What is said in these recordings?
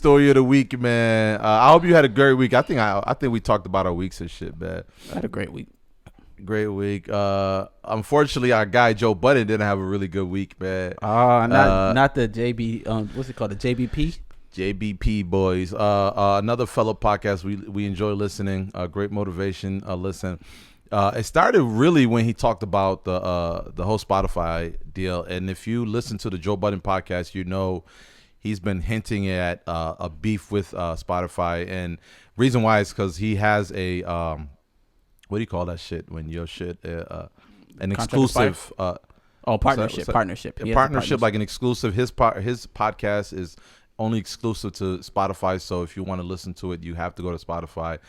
story of the week, man. I hope you had a great week. I think we talked about our weeks and shit, man. I had a great week. Great week. Unfortunately, our guy Joe Budden didn't have a really good week, man. Not the JB. What's it called? The JBP. JBP boys. Another fellow podcast we enjoy listening. Great motivation. Listen. It started really when he talked about the whole Spotify deal, and if you listen to the Joe Budden podcast, you know he's been hinting at a beef with Spotify, and reason why is because he has a what do you call that shit when your shit an exclusive partnership. Partnership, like an exclusive. His podcast is only exclusive to Spotify, so if you want to listen to it, you have to go to Spotify,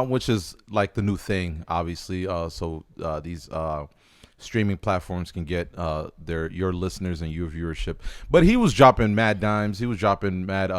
which is like the new thing, obviously. So these streaming platforms can get your listeners and your viewership. But he was dropping mad dimes. He was dropping mad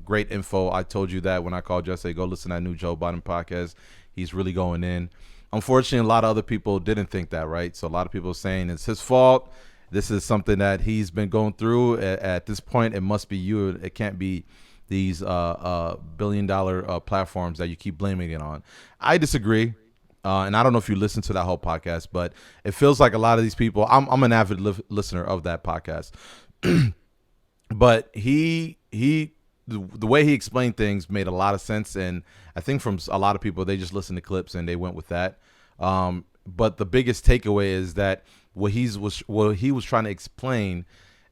great info. I told you that when I called you. I said, go listen to that new Joe Budden podcast. He's really going in. Unfortunately, a lot of other people didn't think that, right? So a lot of people are saying it's his fault. This is something that he's been going through. At this point, it must be you. It can't be these billion-dollar platforms that you keep blaming it on. I disagree. And I don't know if you listen to that whole podcast, but it feels like a lot of these people, I'm an avid listener of that podcast. But the way he explained things made a lot of sense. And I think from a lot of people, they just listened to clips and they went with that. But the biggest takeaway is that what he was trying to explain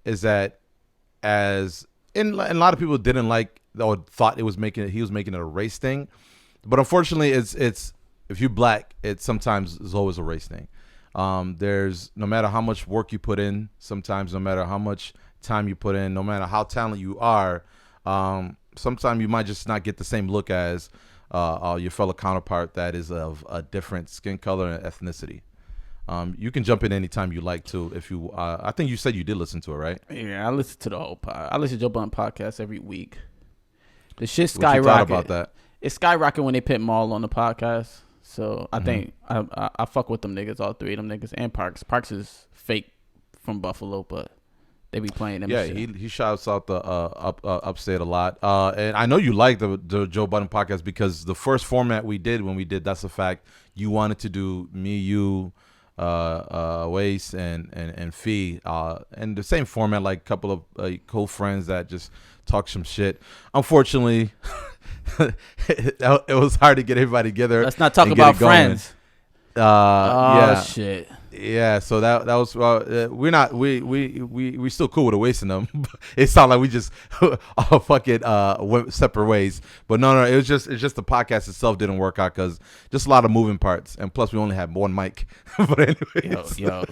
is that and a lot of people didn't like or thought he was making it a race thing. But unfortunately, it's if you're black, it sometimes is always a race thing. There's no matter how much work you put in, sometimes no matter how much time you put in, no matter how talented you are, sometimes you might just not get the same look as your fellow counterpart that is of a different skin color and ethnicity. You can jump in anytime you like to. If you, I think you said you did listen to it, right? Yeah, I listen to the whole pod. I listen to Joe Budden podcast every week. The shit skyrocket. What you thought about that? It's skyrocket when they put Maul on the podcast. So I think I fuck with them niggas, all three of them niggas, and Parks. Parks is fake from Buffalo, but they be playing them. Yeah, he shouts out the upstate a lot. And I know you like the Joe Budden podcast because the first format we did when we did That's a Fact, you wanted to do me, you, Wace and Fee, and the same format, like a couple of cool friends that just talk some shit. Unfortunately, it was hard to get everybody together. Let's not talk about friends. Yeah. Shit. Yeah, so that was we're not we still cool with wasting them. It sounded like we just all fucking went separate ways. But no, it's just the podcast itself didn't work out because just a lot of moving parts, and plus we only had one mic. But anyways, yo,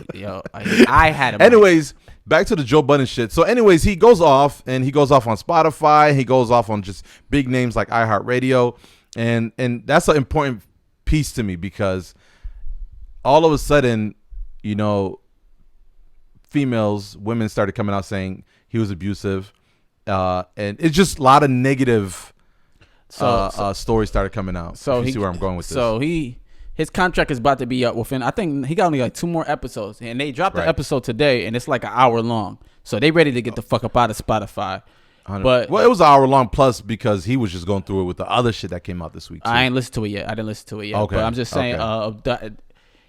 I had a mic. Anyways, back to the Joe Budden shit. So anyways, he goes off on Spotify. He goes off on just big names like iHeartRadio, and that's an important piece to me because all of a sudden, you know, women started coming out saying he was abusive, and it's just a lot of negative stories started coming out. So you see where I'm going with this. So his contract is about to be up within, I think he got only like 2 more episodes, and they dropped the episode today, and it's like an hour long. So they ready to get the fuck up out of Spotify. But it was an hour long plus because he was just going through it with the other shit that came out this week too. I ain't listened to it yet. I didn't listen to it yet. Okay. But I'm just saying,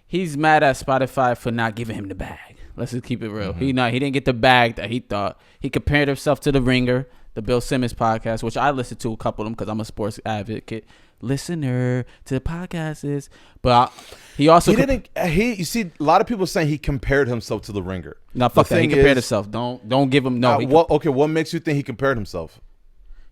he's mad at Spotify for not giving him the bag. Let's just keep it real. He didn't get the bag that he thought. He compared himself to The Ringer, the Bill Simmons podcast, which I listened to a couple of them because I'm a sports advocate listener to the podcasts. But he also you see a lot of people saying he compared himself to The Ringer. No, fuck that. He compared himself. Don't give him what makes you think he compared himself?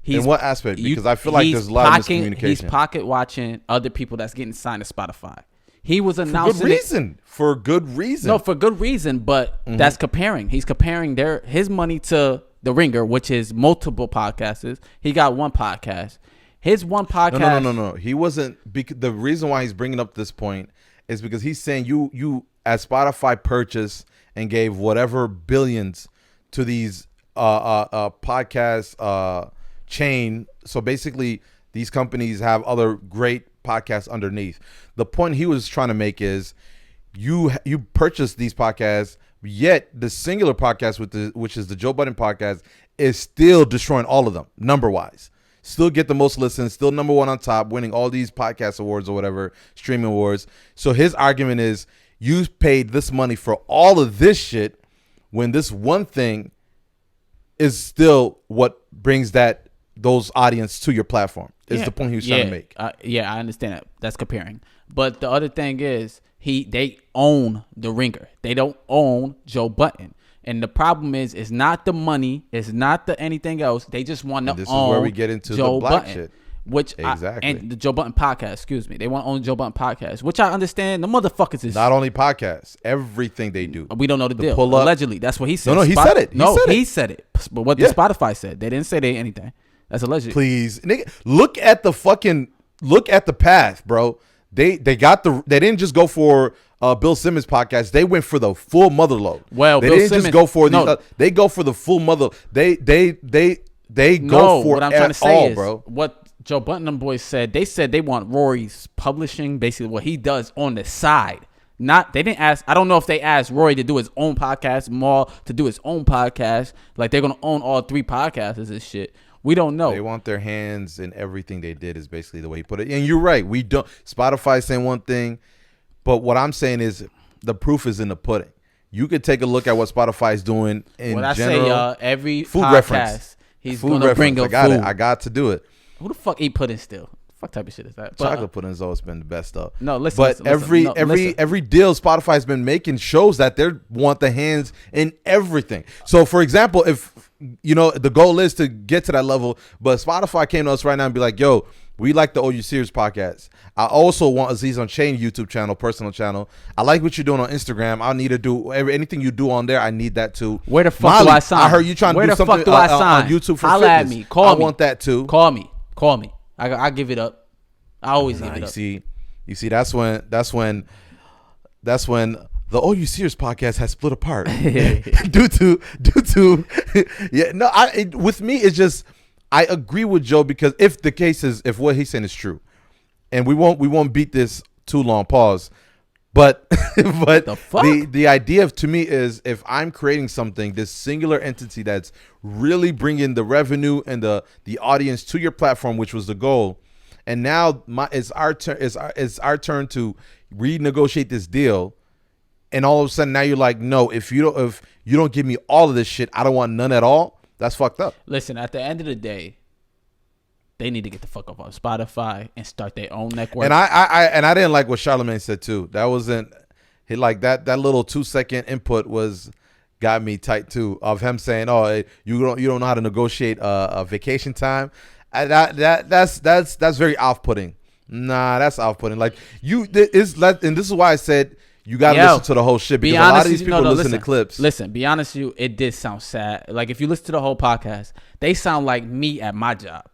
In what aspect? Because I feel like there's a lot of miscommunication. He's pocket watching other people that's getting signed to Spotify. He was announcing for good reason. No, for good reason, but that's comparing. He's comparing his money to The Ringer, which is multiple podcasts. He got one podcast. His one podcast. No. He wasn't. The reason why he's bringing up this point is because he's saying you as Spotify purchased and gave whatever billions to these podcast chain. So basically, these companies have other great podcasts underneath. The point he was trying to make is you purchase these podcasts Yet the singular podcast which is the Joe Budden podcast is still destroying all of them number wise. Still get the most listens, still number one on top, winning all these podcast awards or whatever, streaming awards. So his argument is you paid this money for all of this shit when this one thing is still what brings those audience to your platform. Is the point he was trying to make. I understand that. That's comparing. But the other thing is they own the Ringer. They don't own Joe Budden. And the problem is, it's not the money, it's not the anything else. They just want to own. This is where we get into Joe the black Budden, shit. Which exactly. And the Joe Budden podcast, excuse me. They want to own Joe Budden podcast, which I understand. The motherfuckers is not only podcasts, everything they do. We don't know the deal. Allegedly, that's what he said. No, he said it. He said it. But what the Spotify said, they didn't say anything. That's alleged. Please, nigga, look at the path, bro. They didn't just go for Bill Simmons podcast. They went for the full mother load. Well, they didn't just go for these. They go for the full mother. They go for what I'm trying to say all, is, bro. What Joe Budden and boys said. They said they want Rory's publishing, basically what he does on the side. They didn't ask. I don't know if they asked Rory to do his own podcast, Maul to do his own podcast. Like they're gonna own all three podcasts and shit. We don't know. They want their hands in everything they did is basically the way he put it. And you're right. We don't. Spotify saying one thing, but what I'm saying is the proof is in the pudding. You could take a look at what Spotify is doing in when general. I say every food podcast, reference. He's food gonna bring up food. I got to do it. Who the fuck eat pudding still? Fuck type of shit is that? Chocolate pudding has always been the best stuff. No, listen. But every deal Spotify's been making shows that they want the hands in everything. So, for example, if the goal is to get to that level, but Spotify came to us right now and be like, "Yo, we like the OU Series podcast. I also want Aziz on Chain YouTube channel, personal channel. I like what you're doing on Instagram. I need to do anything you do on there. I need that too. Where the fuck do I sign? I heard you trying to do something on YouTube for Holla fitness. At me. Call me. I want that too. Call me. I give it up. I always give it up. You see, that's when the OU Series podcast has split apart due to with me it's just I agree with Joe because if what he's saying is true, and we won't beat this too long. Pause. But the idea to me is if I'm creating something, this singular entity that's really bringing the revenue and the audience to your platform, which was the goal, and now it's our turn to renegotiate this deal, and all of a sudden now you're like, no, if you don't give me all of this shit, I don't want none at all. That's fucked up. Listen, at the end of the day, they need to get the fuck up on Spotify and start their own network. And I didn't like what Carlamagne said too. That wasn't like that little 2-second input got me tight too, of him saying, "Oh, you don't know how to negotiate a vacation time." That's very off-putting. Nah, that's off-putting. Like and this is why I said you gotta listen to the whole shit, because a lot of these people listen to clips. Listen, be honest with you, it did sound sad. Like if you listen to the whole podcast, they sound like me at my job.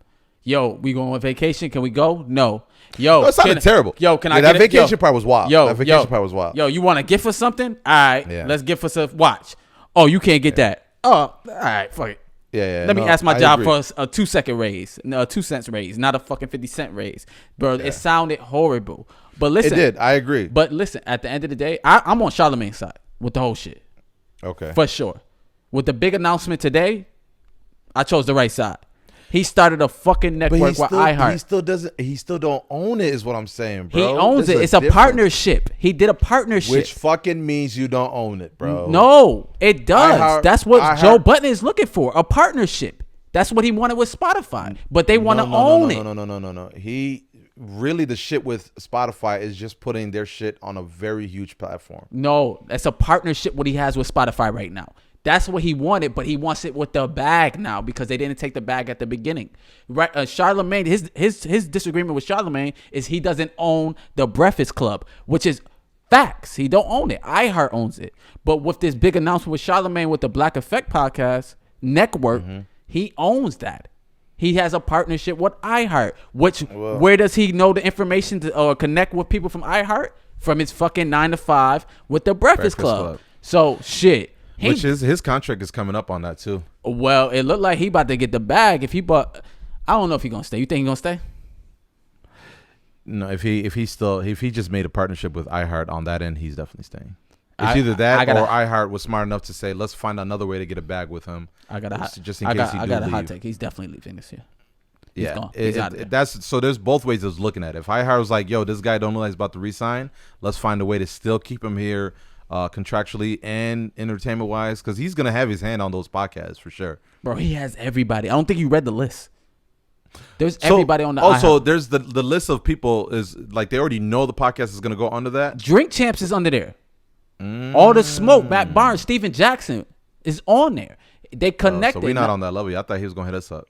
Yo, we going on vacation? Can we go? No. Yo, it sounded terrible. Yo, can I that get vacation part was wild. Yo, that vacation part was wild. Yo, you want to gift us something? All right, let's gift us a watch. Oh, you can't get that. Oh, all right, fuck it. Yeah. Let me ask my job for a 2-second raise, no, a 2 cents raise, not a fucking 50-cent raise, bro. It sounded horrible. But listen, it did. I agree. But listen, at the end of the day, I'm on Charlamagne's side with the whole shit. Okay, for sure. With the big announcement today, I chose the right side. He started a fucking network with iHeart. He still don't own it, is what I'm saying, bro. He owns it. It's a partnership. He did a partnership. Which fucking means you don't own it, bro. No, it does. That's what Joe Budden is looking for. A partnership. That's what he wanted with Spotify. But they want to own it. No. He really, the shit with Spotify is just putting their shit on a very huge platform. No, that's a partnership what he has with Spotify right now. That's what he wanted, but he wants it with the bag now because they didn't take the bag at the beginning. Right? Carlamagne, his disagreement with Carlamagne is he doesn't own the Breakfast Club, which is facts. He don't own it. iHeart owns it. But with this big announcement with Carlamagne with the Black Effect podcast network, he owns that. He has a partnership with iHeart. Where does he know the information to connect with people from iHeart? From his fucking 9 to 5 with the Breakfast Club. So shit. His contract is coming up on that too. Well, it looked like he about to get the bag. I don't know if he gonna stay. You think he gonna stay? No, if he just made a partnership with iHeart on that end, he's definitely staying. It's either that or iHeart was smart enough to say, let's find another way to get a bag with him. I got a hot leave. take. He's definitely leaving this year. He's out of there. So there's both ways of looking at it. If iHeart was like, yo, this guy don't realize he's about to resign, let's find a way to still keep him here contractually and entertainment wise, because he's gonna have his hand on those podcasts for sure. Bro, he has everybody. I don't think you read the list. There's everybody on the also there's the list of people is like they already know the podcast is gonna go under that. Drink Champs is under there. All the smoke, Matt Barnes, Steven Jackson is on there. They connected. So we're not on that level. I thought he was gonna hit us up.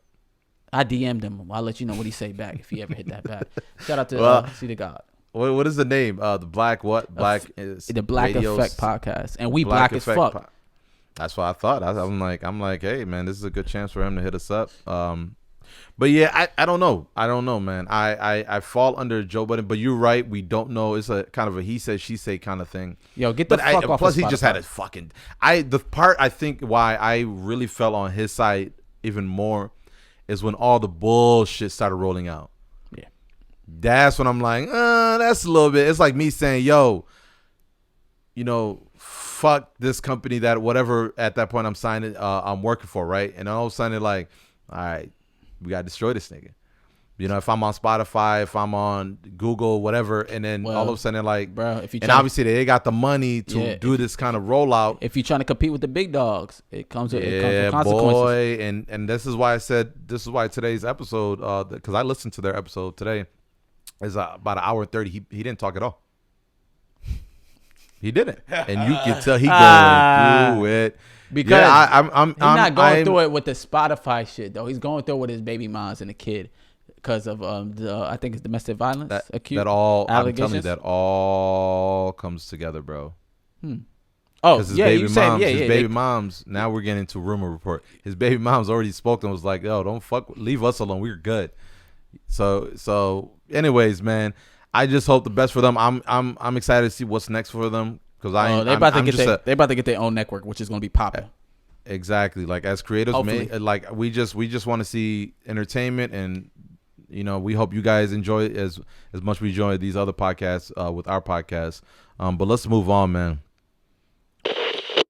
I DM'd him. I'll let you know what he say back if he ever hit that back. Shout out to See the God. What is the name? The Black is the Black Effect podcast, and we black as fuck. That's what I thought. I'm like, hey man, this is a good chance for him to hit us up. But yeah, I don't know. I don't know, man. I fall under Joe Budden, but you're right. We don't know. It's a kind of a he said, she say kind of thing. Yo, get the fuck off. Plus, he just had a fucking. The part I think why I really fell on his side even more is when all the bullshit started rolling out. Yeah, that's when I'm like, that's a little bit. It's like me saying, yo, fuck this company that whatever at that point I'm working for, right? And all of a sudden they're like, all right, we gotta destroy this nigga. If I'm on Spotify, if I'm on Google, whatever, and then all of a sudden they're like, bro, obviously they got the money to do this kind of rollout. If you're trying to compete with the big dogs, it comes with consequences. Boy, and this is why I said today's episode, because I listened to their episode today, is about an hour and 30. He didn't talk at all. He didn't, and you can tell he going through it. Because he's not going through it with the Spotify shit though. He's going through it with his baby moms and the kid because of I think it's domestic violence. I'm telling you, that all comes together, bro. Oh, his baby moms. Now we're getting into rumor report. His baby moms already spoke and was like, "Yo, don't leave us alone. We're good." So, anyways, man, I just hope the best for them. I'm excited to see what's next for them. Because they're about to get their own network, which is going to be popping. Exactly. Like as creators, we just want to see entertainment, and we hope you guys enjoy it as much as we enjoy these other podcasts with our podcast. But let's move on, man.